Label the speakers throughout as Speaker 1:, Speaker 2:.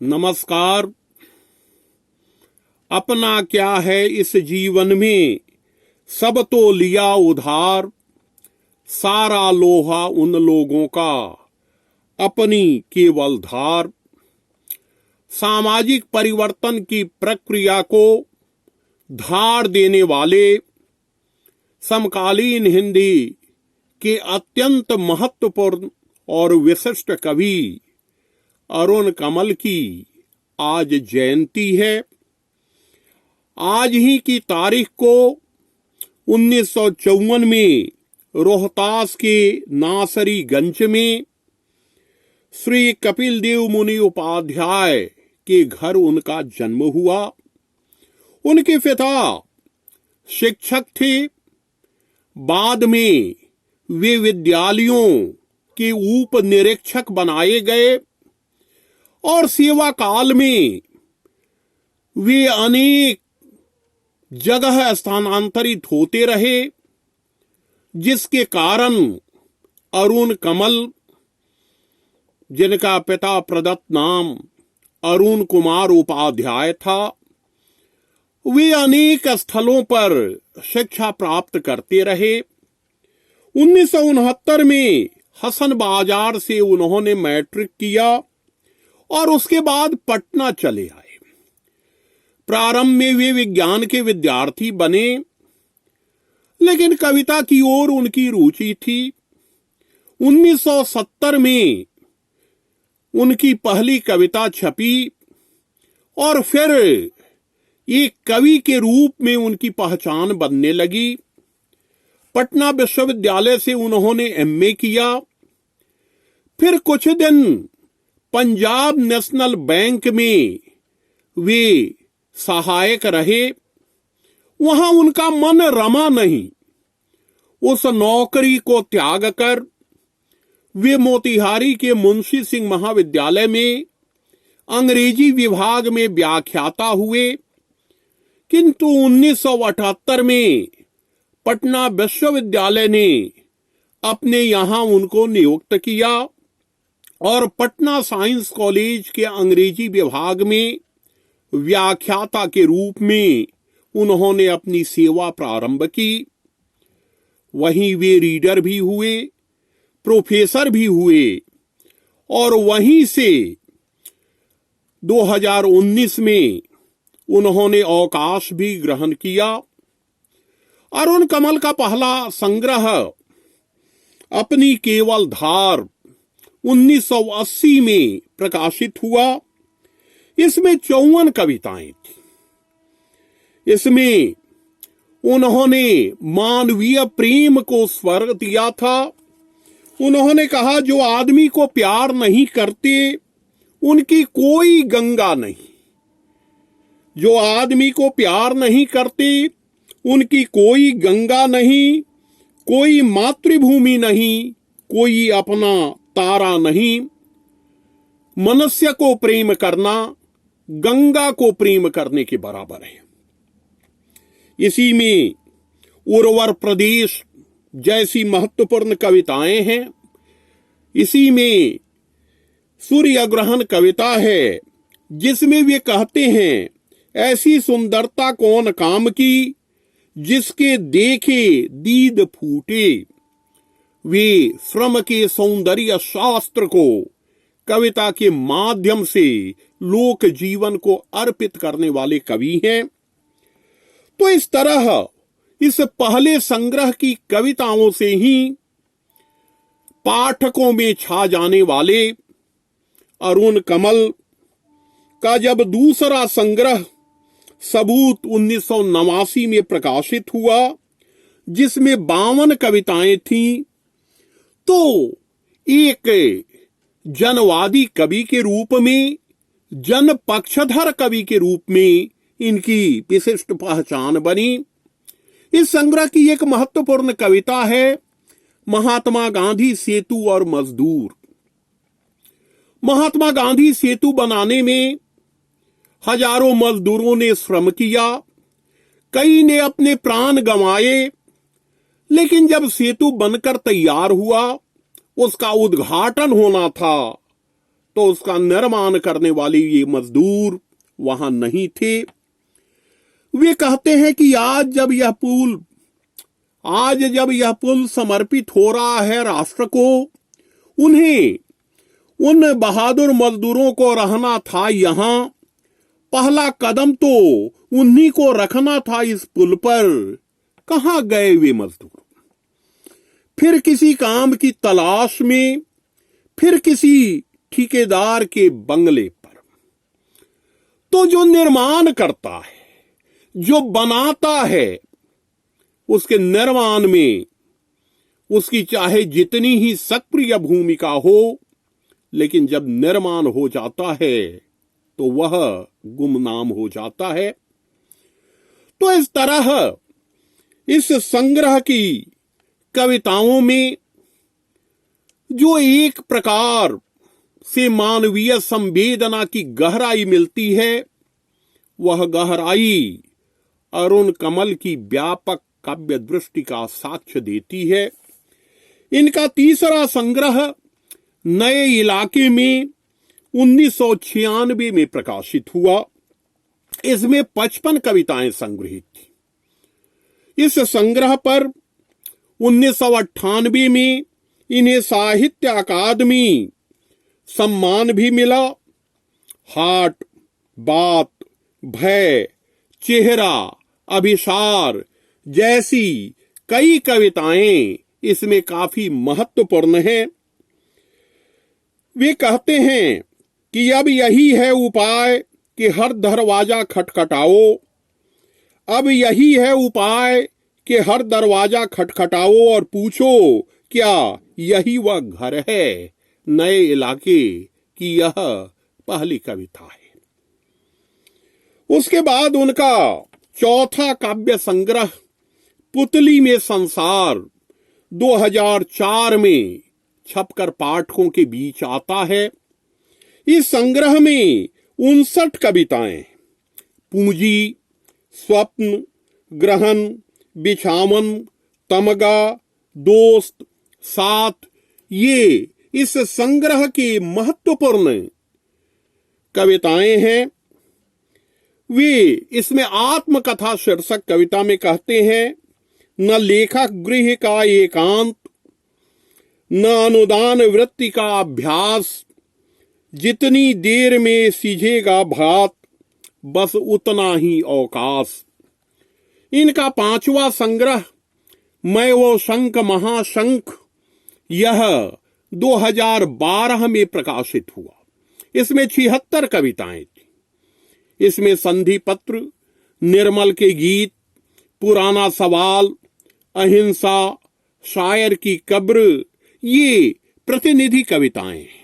Speaker 1: नमस्कार। अपना क्या है इस जीवन में, सब तो लिया उधार। सारा लोहा उन लोगों का, अपनी केवल धार। सामाजिक परिवर्तन की प्रक्रिया को धार देने वाले समकालीन हिंदी के अत्यंत महत्वपूर्ण और विशिष्ट कवि अरुण कमल की आज जयंती है। आज ही की तारीख को 1954 में रोहतास के नासरीगंज में श्री कपिल देव मुनि उपाध्याय के घर उनका जन्म हुआ। उनके पिता शिक्षक थे। बाद में वे विद्यालयों के उप निरीक्षक बनाए गए और सेवा काल में वे अनेक जगह स्थानांतरित होते रहे, जिसके कारण अरुण कमल, जिनका पिता प्रदत्त नाम अरुण कुमार उपाध्याय था, वे अनेक स्थलों पर शिक्षा प्राप्त करते रहे। 1969 में हसन बाजार से उन्होंने मैट्रिक किया और उसके बाद पटना चले आए। प्रारंभ में वे विज्ञान के विद्यार्थी बने, लेकिन कविता की ओर उनकी रुचि थी। 1970 में उनकी पहली कविता छपी और फिर एक कवि के रूप में उनकी पहचान बनने लगी। पटना विश्वविद्यालय से उन्होंने एमए किया। फिर कुछ दिन पंजाब नेशनल बैंक में वे सहायक रहे। वहां उनका मन रमा नहीं। उस नौकरी को त्याग कर वे मोतिहारी के मुंशी सिंह महाविद्यालय में अंग्रेजी विभाग में व्याख्याता हुए, किंतु 1978 में पटना विश्वविद्यालय ने अपने यहां उनको नियुक्त किया और पटना साइंस कॉलेज के अंग्रेजी विभाग में व्याख्याता के रूप में उन्होंने अपनी सेवा प्रारंभ की। वहीं वे रीडर भी हुए, प्रोफेसर भी हुए और वहीं से 2019 में उन्होंने अवकाश भी ग्रहण किया। अरुण कमल का पहला संग्रह अपनी केवल धार 1980 में प्रकाशित हुआ। इसमें 54 कविताएं थी। इसमें उन्होंने मानवीय प्रेम को स्वर दिया था। उन्होंने कहा, जो आदमी को प्यार नहीं करते उनकी कोई गंगा नहीं। जो आदमी को प्यार नहीं करते उनकी कोई गंगा नहीं, कोई मातृभूमि नहीं, कोई अपना तारा नहीं। मनुष्य को प्रेम करना गंगा को प्रेम करने के बराबर है। इसी में उर्वर प्रदेश जैसी महत्वपूर्ण कविताएं हैं। इसी में सूर्य ग्रहण कविता है, जिसमें वे कहते हैं, ऐसी सुंदरता कौन काम की, जिसके देखे दीद फूटे। वे श्रम के सौंदर्य शास्त्र को कविता के माध्यम से लोक जीवन को अर्पित करने वाले कवि हैं। तो इस तरह इस पहले संग्रह की कविताओं से ही पाठकों में छा जाने वाले अरुण कमल का जब दूसरा संग्रह सबूत 1989 में प्रकाशित हुआ, जिसमें 52 कविताएं थीं, तो एक जनवादी कवि के रूप में, जन पक्षधर कवि के रूप में इनकी विशिष्ट पहचान बनी। इस संग्रह की एक महत्वपूर्ण कविता है, महात्मा गांधी सेतु और मजदूर। महात्मा गांधी सेतु बनाने में हजारों मजदूरों ने श्रम किया। कई ने अपने प्राण गंवाए, लेकिन जब सेतु बनकर तैयार हुआ, उसका उद्घाटन होना था, तो उसका निर्माण करने वाले ये मजदूर वहां नहीं थे। वे कहते हैं कि आज जब यह पुल समर्पित हो रहा है राष्ट्र को, उन्हें उन बहादुर मजदूरों को रहना था यहां। पहला कदम तो उन्हीं को रखना था इस पुल पर। कहां गए वे मजदूर? फिर किसी काम की तलाश में, फिर किसी ठेकेदार के बंगले पर। तो जो निर्माण करता है, जो बनाता है, उसके निर्माण में उसकी चाहे जितनी ही सक्रिय भूमिका हो, लेकिन जब निर्माण हो जाता है तो वह गुमनाम हो जाता है। तो इस तरह इस संग्रह की कविताओं में जो एक प्रकार से मानवीय संवेदना की गहराई मिलती है, वह गहराई अरुण कमल की व्यापक काव्य दृष्टि का साक्ष्य देती है। इनका तीसरा संग्रह नए इलाके में 1996 में प्रकाशित हुआ। इसमें 55 कविताएं संग्रहित थी। इस संग्रह पर 1998 में इन्हें साहित्य अकादमी सम्मान भी मिला। हाट, बात, भय, चेहरा, अभिसार जैसी कई कविताएं इसमें काफी महत्वपूर्ण हैं। वे कहते हैं कि अब यही है उपाय कि हर दरवाजा खटखटाओ। अब यही है उपाय कि हर दरवाजा खटखटाओ और पूछो क्या यही वह घर है। नए इलाके की यह पहली कविता है। उसके बाद उनका चौथा काव्य संग्रह पुतली में संसार 2004 में छपकर पाठकों के बीच आता है। इस संग्रह में 59 कविताएं पूंजी, स्वप्न, ग्रहण, बिछावन, तमगा, दोस्त, साथ, ये इस संग्रह की महत्वपूर्ण कविताएं हैं। वे इसमें आत्मकथा शीर्षक कविता में कहते हैं, न लेखक गृह का एकांत, न अनुदान वृत्ति का अभ्यास, जितनी देर में सीझेगा भात, बस उतना ही अवकाश। इनका पांचवा संग्रह मैं वो शंख महाशंख, यह 2012 में प्रकाशित हुआ। इसमें 76 कविताएं थी। इसमें संधि पत्र, निर्मल के गीत, पुराना सवाल, अहिंसा, शायर की कब्र, ये प्रतिनिधि कविताएं हैं।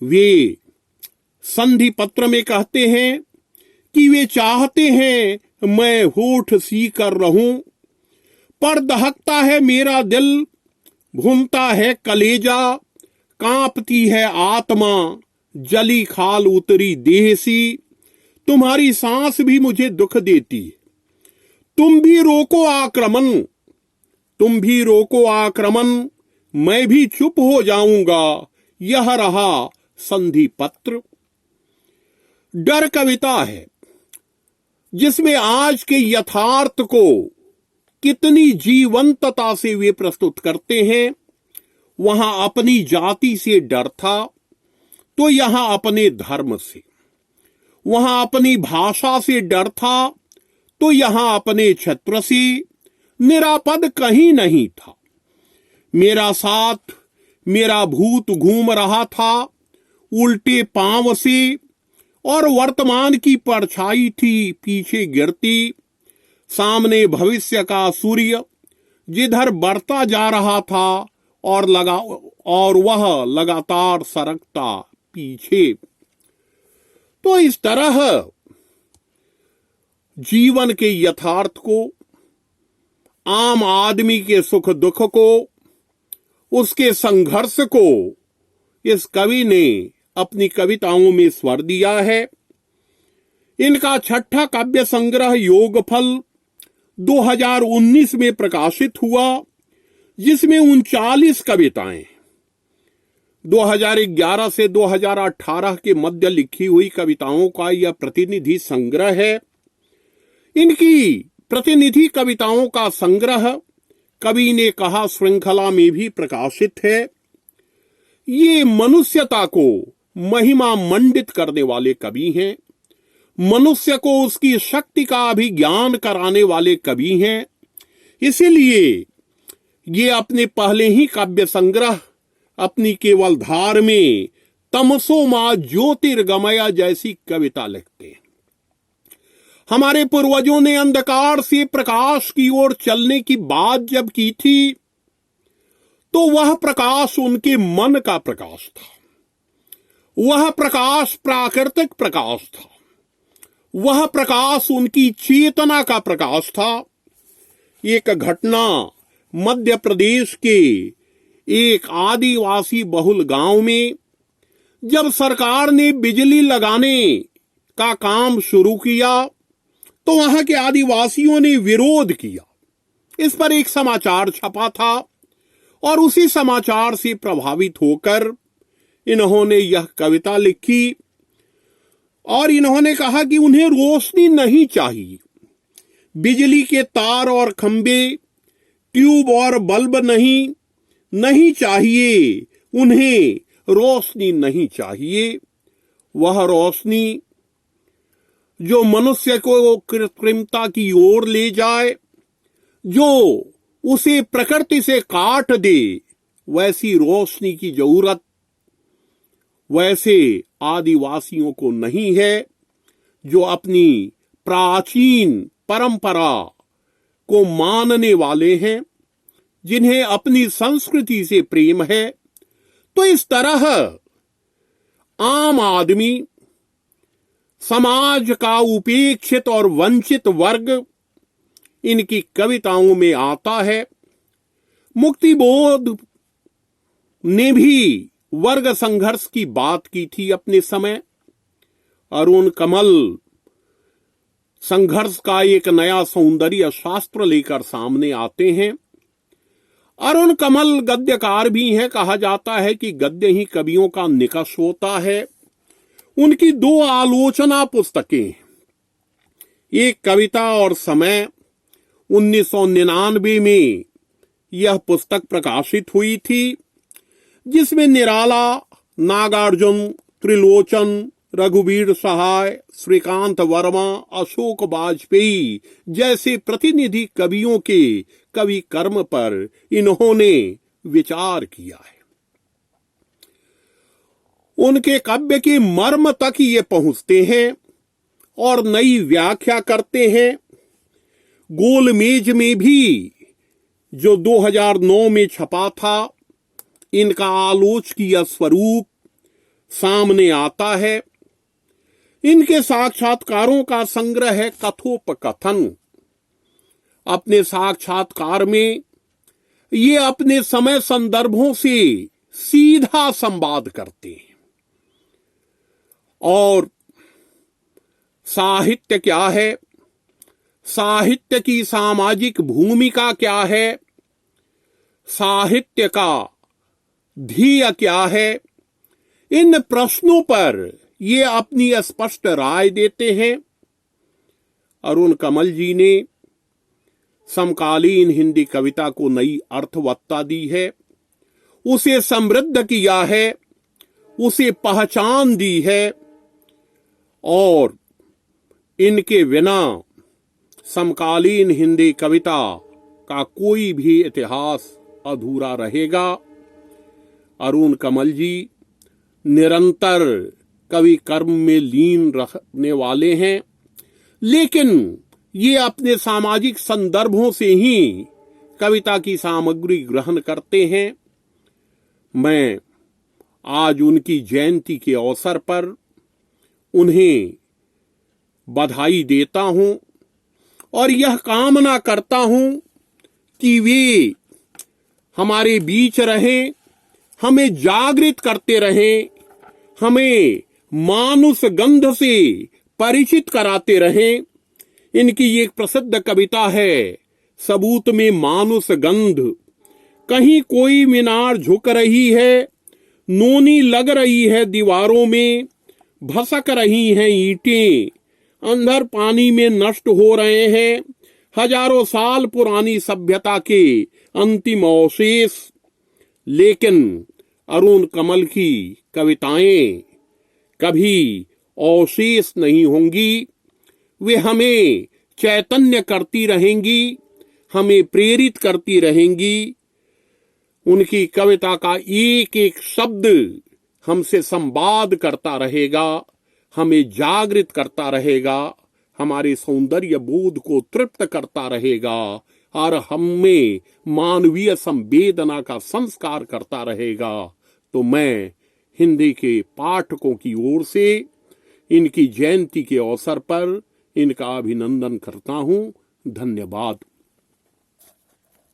Speaker 1: वे संधि पत्र में कहते हैं कि वे चाहते हैं मैं होठ सी कर रहूं, पर दहकता है मेरा दिल, भूनता है कलेजा, कांपती है आत्मा, जली खाल उतरी देह सी, तुम्हारी सांस भी मुझे दुख देती है। तुम भी रोको आक्रमण, तुम भी रोको आक्रमण, मैं भी चुप हो जाऊंगा, यह रहा संधि पत्र। डर कविता है जिसमें आज के यथार्थ को कितनी जीवंतता से वे प्रस्तुत करते हैं। वहां अपनी जाति से डर था तो यहां अपने धर्म से, वहां अपनी भाषा से डर था तो यहां अपने क्षेत्र से, निरापद कहीं नहीं था। मेरा साथ मेरा भूत घूम रहा था उल्टे पांव से, और वर्तमान की परछाई थी पीछे गिरती, सामने भविष्य का सूर्य जिधर बढ़ता जा रहा था और वह लगातार सरकता पीछे। तो इस तरह जीवन के यथार्थ को, आम आदमी के सुख दुख को, उसके संघर्ष को इस कवि ने अपनी कविताओं में स्वर दिया है। इनका छठा काव्य संग्रह योगफल 2019 में प्रकाशित हुआ, जिसमें 39 कविताएं। 2011 से 2018 के मध्य लिखी हुई कविताओं का यह प्रतिनिधि संग्रह है। इनकी प्रतिनिधि कविताओं का संग्रह कवि ने कहा श्रृंखला में भी प्रकाशित है। ये मनुष्यता को महिमा मंडित करने वाले कवि हैं। मनुष्य को उसकी शक्ति का अभिज्ञान कराने वाले कवि हैं। इसीलिए ये अपने पहले ही काव्य संग्रह अपनी केवल धार में तमसो मा ज्योतिर्गमय जैसी कविता लिखते हैं। हमारे पूर्वजों ने अंधकार से प्रकाश की ओर चलने की बात जब की थी तो वह प्रकाश उनके मन का प्रकाश था। वह प्रकाश प्राकृतिक प्रकाश था। वह प्रकाश उनकी चेतना का प्रकाश था। एक घटना मध्य प्रदेश के एक आदिवासी बहुल गांव में जब सरकार ने बिजली लगाने का काम शुरू किया तो वहां के आदिवासियों ने विरोध किया। इस पर एक समाचार छपा था और उसी समाचार से प्रभावित होकर इन्होंने यह कविता लिखी और इन्होंने कहा कि उन्हें रोशनी नहीं चाहिए, बिजली के तार और खंबे, ट्यूब और बल्ब नहीं चाहिए, उन्हें रोशनी नहीं चाहिए। वह रोशनी जो मनुष्य को कृत्रिमता की ओर ले जाए, जो उसे प्रकृति से काट दे, वैसी रोशनी की जरूरत वैसे आदिवासियों को नहीं है, जो अपनी प्राचीन परंपरा को मानने वाले हैं, जिन्हें अपनी संस्कृति से प्रेम है। तो इस तरह आम आदमी, समाज का उपेक्षित और वंचित वर्ग इनकी कविताओं में आता है। मुक्तिबोध ने भी वर्ग संघर्ष की बात की थी अपने समय। अरुण कमल संघर्ष का एक नया सौंदर्य शास्त्र लेकर सामने आते हैं। अरुण कमल गद्यकार भी हैं। कहा जाता है कि गद्य ही कवियों का निकष होता है। उनकी 2 आलोचना पुस्तकें, एक कविता और समय, 1999 में यह पुस्तक प्रकाशित हुई थी, जिसमें निराला, नागार्जुन, त्रिलोचन, रघुवीर सहाय, श्रीकांत वर्मा, अशोक वाजपेयी जैसे प्रतिनिधि कवियों के कवि कर्म पर इन्होंने विचार किया है। उनके काव्य के मर्म तक ये पहुंचते हैं और नई व्याख्या करते हैं। गोलमेज में भी जो 2009 में छपा था, इनका आलोचकीय स्वरूप सामने आता है। इनके साक्षात्कारों का संग्रह है कथोपकथन। अपने साक्षात्कार में ये अपने समय संदर्भों से सीधा संवाद करते हैं। और साहित्य क्या है, साहित्य की सामाजिक भूमिका क्या है, साहित्य का ध्येय क्या है, इन प्रश्नों पर ये अपनी स्पष्ट राय देते हैं। अरुण कमल जी ने समकालीन हिंदी कविता को नई अर्थवत्ता दी है, उसे समृद्ध किया है, उसे पहचान दी है। और इनके बिना समकालीन हिंदी कविता का कोई भी इतिहास अधूरा रहेगा। अरुण कमल जी निरंतर कवि कर्म में लीन रहने वाले हैं, लेकिन ये अपने सामाजिक संदर्भों से ही कविता की सामग्री ग्रहण करते हैं। मैं आज उनकी जयंती के अवसर पर उन्हें बधाई देता हूं और यह कामना करता हूं कि वे हमारे बीच रहें, हमें जागृत करते रहें, हमें मानुष गंध से परिचित कराते रहें। इनकी एक प्रसिद्ध कविता है, सबूत में मानुष गंध। कहीं कोई मीनार झुक रही है नोनी लग रही है दीवारों में, भसक रही हैं ईंटें, अंदर पानी में नष्ट हो रहे हैं हजारों साल पुरानी सभ्यता के अंतिम अवशेष। लेकिन अरुण कमल की कविताएं कभी अवशेष नहीं होंगी। वे हमें चैतन्य करती रहेंगी, हमें प्रेरित करती रहेंगी। उनकी कविता का एक एक शब्द हमसे संवाद करता रहेगा, हमें जागृत करता रहेगा, हमारे सौंदर्य बोध को तृप्त करता रहेगा और हमें मानवीय संवेदना का संस्कार करता रहेगा। तो मैं हिंदी के पाठकों की ओर से इनकी जयंती के अवसर पर इनका अभिनंदन करता हूं। धन्यवाद।